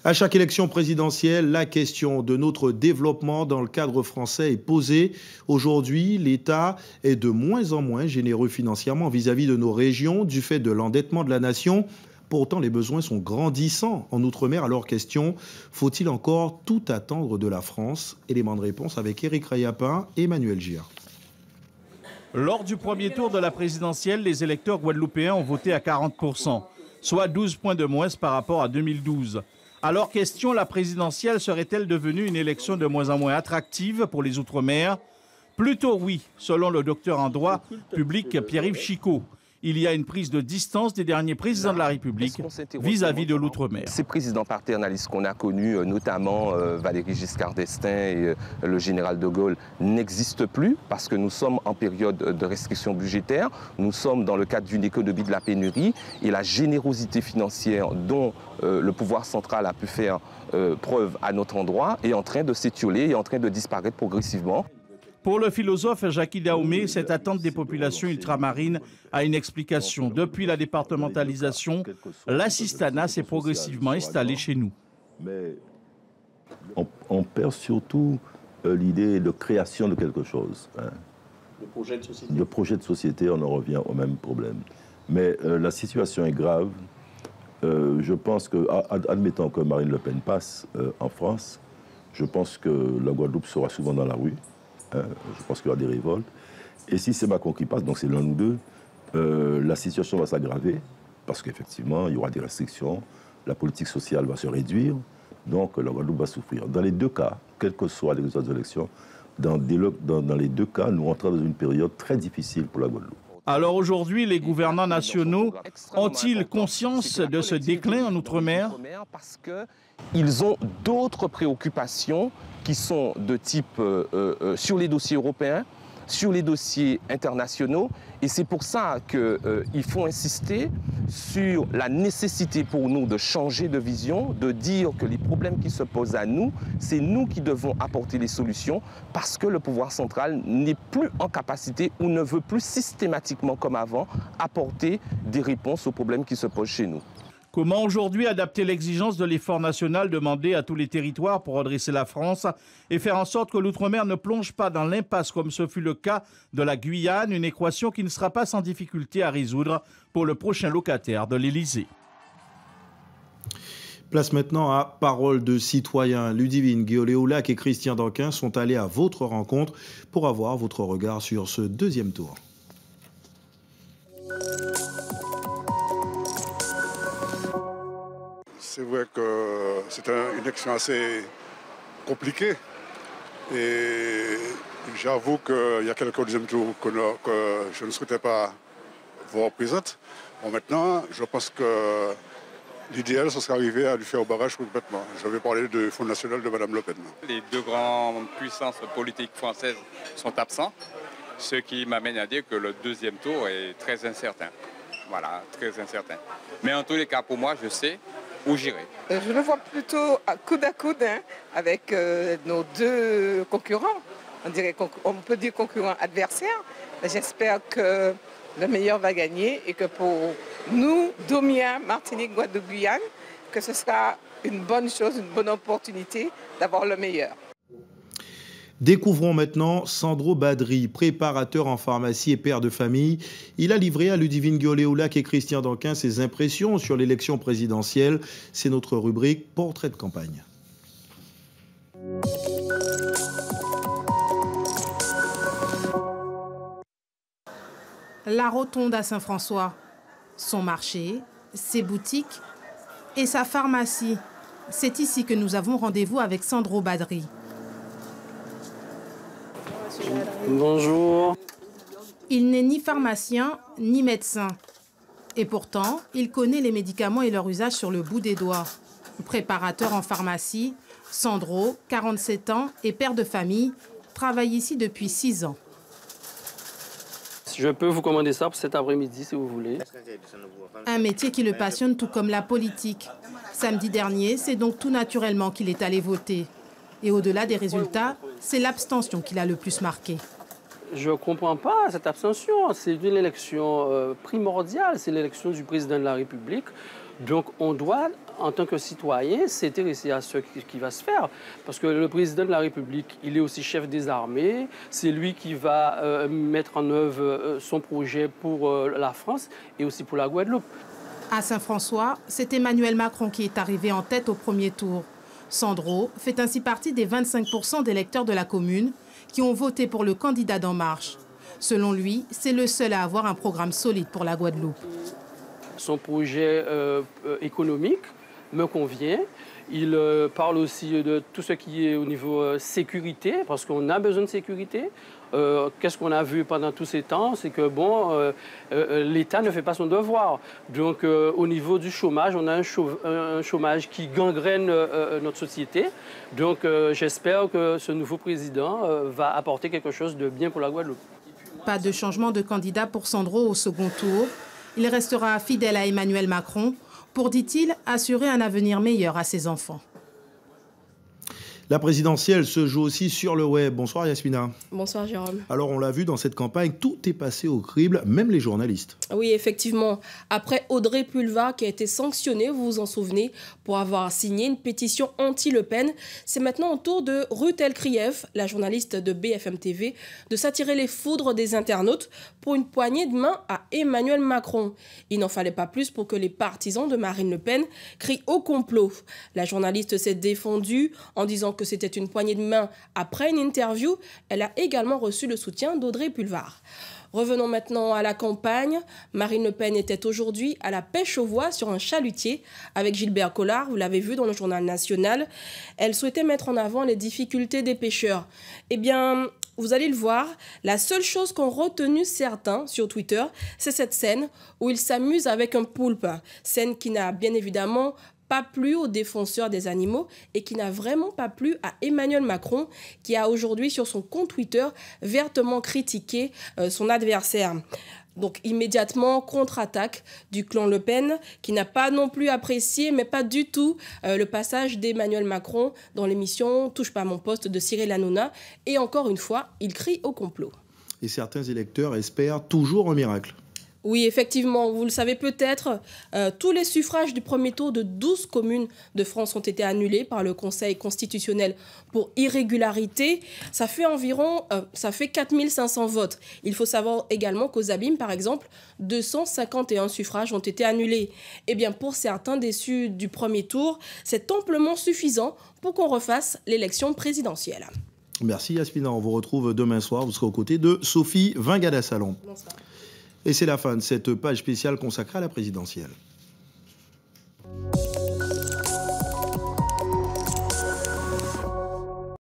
À chaque élection présidentielle, la question de notre développement dans le cadre français est posée. Aujourd'hui, l'État est de moins en moins généreux financièrement vis-à-vis de nos régions du fait de l'endettement de la nation. Pourtant, les besoins sont grandissants en Outre-mer. Alors, question, faut-il encore tout attendre de la France? Élément de réponse avec Éric Rayapin et Emmanuel Gir. Lors du premier tour de la présidentielle, les électeurs guadeloupéens ont voté à 40%, soit 12 points de moins par rapport à 2012. Alors, question, la présidentielle serait-elle devenue une élection de moins en moins attractive pour les Outre-mer? Plutôt oui, selon le docteur en droit public Pierre-Yves Chicot. Il y a une prise de distance des derniers présidents de la République vis-à-vis de l'Outre-mer. Ces présidents paternalistes qu'on a connus, notamment Valéry Giscard d'Estaing et le général de Gaulle, n'existent plus parce que nous sommes en période de restriction budgétaire. Nous sommes dans le cadre d'une économie de la pénurie et la générosité financière dont le pouvoir central a pu faire preuve à notre endroit est en train de s'étioler et en train de disparaître progressivement. Pour le philosophe Jackie Daoumé, cette attente des populations ultramarines a une explication. Depuis la départementalisation, l'assistanat s'est progressivement installé chez nous. Mais on perd surtout l'idée de création de quelque chose. Hein. Le projet de société. Le projet de société, on en revient au même problème. Mais la situation est grave. Je pense que, admettons que Marine Le Pen passe en France, je pense que la Guadeloupe sera souvent dans la rue. Je pense qu'il y aura des révoltes. Et si c'est Macron qui passe, donc c'est l'un ou deux, la situation va s'aggraver parce qu'effectivement, il y aura des restrictions, la politique sociale va se réduire, donc la Guadeloupe va souffrir. Dans les deux cas, quelles que soient les résultats des élections, dans les deux cas, nous rentrons dans une période très difficile pour la Guadeloupe. Alors aujourd'hui, les gouvernants nationaux ont-ils conscience de ce déclin en Outre-mer? Parce qu'ils ont d'autres préoccupations qui sont de type sur les dossiers européens, sur les dossiers internationaux. Et c'est pour ça qu'il faut insister sur la nécessité pour nous de changer de vision, de dire que les problèmes qui se posent à nous, c'est nous qui devons apporter les solutions parce que le pouvoir central n'est plus en capacité ou ne veut plus systématiquement comme avant apporter des réponses aux problèmes qui se posent chez nous. Comment aujourd'hui adapter l'exigence de l'effort national demandé à tous les territoires pour redresser la France et faire en sorte que l'Outre-mer ne plonge pas dans l'impasse comme ce fut le cas de la Guyane, une équation qui ne sera pas sans difficulté à résoudre pour le prochain locataire de l'Élysée. Place maintenant à Parole de citoyens. Ludivine Guiolet-Oulac et Christian Danquin sont allés à votre rencontre pour avoir votre regard sur ce deuxième tour. C'est vrai que c'est une élection assez compliquée et j'avoue qu'il y a quelques deuxièmes tours que je ne souhaitais pas voir présentes. Bon, maintenant, je pense que l'idéal, ce serait arriver à lui faire au barrage complètement. J'avais parlé du Fonds national de Mme Le Pen. Les deux grandes puissances politiques françaises sont absents, ce qui m'amène à dire que le deuxième tour est très incertain. Voilà, très incertain. Mais en tous les cas, pour moi, je sais où j'irai. Je le vois plutôt coude à coude avec nos deux concurrents. On peut dire concurrents adversaires. J'espère que le meilleur va gagner et que pour nous, Domiens, Martinique, Guadeloupe, Guyane, que ce sera une bonne chose, une bonne opportunité d'avoir le meilleur. Découvrons maintenant Sandro Badri, préparateur en pharmacie et père de famille. Il a livré à Ludivine Guiolet-Oulac et Christian Danquin ses impressions sur l'élection présidentielle. C'est notre rubrique Portrait de campagne. La rotonde à Saint-François, son marché, ses boutiques et sa pharmacie. C'est ici que nous avons rendez-vous avec Sandro Badri. Bonjour. Il n'est ni pharmacien ni médecin. Et pourtant, il connaît les médicaments et leur usage sur le bout des doigts. Préparateur en pharmacie, Sandro, 47 ans et père de famille, travaille ici depuis 6 ans. Je peux vous commander ça pour cet après-midi si vous voulez. Un métier qui le passionne tout comme la politique. Samedi dernier, c'est donc tout naturellement qu'il est allé voter. Et au-delà des résultats, c'est l'abstention qui l'a le plus marqué. Je ne comprends pas cette abstention. C'est une élection primordiale. C'est l'élection du président de la République. Donc on doit, en tant que citoyen, s'intéresser à ce qui va se faire. Parce que le président de la République, il est aussi chef des armées. C'est lui qui va mettre en œuvre son projet pour la France et aussi pour la Guadeloupe. À Saint-François, c'est Emmanuel Macron qui est arrivé en tête au premier tour. Sandro fait ainsi partie des 25% d'électeurs de la commune qui ont voté pour le candidat d'En Marche. Selon lui, c'est le seul à avoir un programme solide pour la Guadeloupe. Son projet économique me convient. Il parle aussi de tout ce qui est au niveau sécurité, parce qu'on a besoin de sécurité. Qu'est-ce qu'on a vu pendant tous ces temps? C'est que bon, l'État ne fait pas son devoir. Donc au niveau du chômage, on a un chômage qui gangrène notre société. Donc j'espère que ce nouveau président va apporter quelque chose de bien pour la Guadeloupe. Pas de changement de candidat pour Sandro au second tour. Il restera fidèle à Emmanuel Macron pour, dit-il, assurer un avenir meilleur à ses enfants. La présidentielle se joue aussi sur le web. Bonsoir Yasmina. Bonsoir Jérôme. Alors on l'a vu dans cette campagne, tout est passé au crible, même les journalistes. Oui, effectivement. Après Audrey Pulvar qui a été sanctionnée, vous vous en souvenez, pour avoir signé une pétition anti-Le Pen, c'est maintenant au tour de Ruth Elkrieff, la journaliste de BFM TV, de s'attirer les foudres des internautes pour une poignée de main à Emmanuel Macron. Il n'en fallait pas plus pour que les partisans de Marine Le Pen crient au complot. La journaliste s'est défendue en disant que c'était une poignée de main après une interview. Elle a également reçu le soutien d'Audrey Pulvar. Revenons maintenant à la campagne. Marine Le Pen était aujourd'hui à la pêche aux voix sur un chalutier avec Gilbert Collard, vous l'avez vu dans le journal national. Elle souhaitait mettre en avant les difficultés des pêcheurs. Eh bien, vous allez le voir, la seule chose qu'ont retenu certains sur Twitter, c'est cette scène où il s'amuse avec un poulpe. Scène qui n'a bien évidemment pas plu aux défenseurs des animaux et qui n'a vraiment pas plu à Emmanuel Macron qui a aujourd'hui sur son compte Twitter vertement critiqué son adversaire. Donc immédiatement, contre-attaque du clan Le Pen qui n'a pas non plus apprécié, mais pas du tout, le passage d'Emmanuel Macron dans l'émission « Touche pas à mon poste » de Cyril Hanouna. Et encore une fois, il crie au complot. Et certains électeurs espèrent toujours un miracle. Oui, effectivement, vous le savez peut-être, tous les suffrages du premier tour de 12 communes de France ont été annulés par le Conseil constitutionnel pour irrégularité. Ça fait environ 4500 votes. Il faut savoir également qu'aux Abîmes, par exemple, 251 suffrages ont été annulés. Eh bien, pour certains déçus du premier tour, c'est amplement suffisant pour qu'on refasse l'élection présidentielle. Merci Yasmina, on vous retrouve demain soir. Vous serez aux côtés de Sophie Vingada-Salon. Bonsoir. Et c'est la fin de cette page spéciale consacrée à la présidentielle.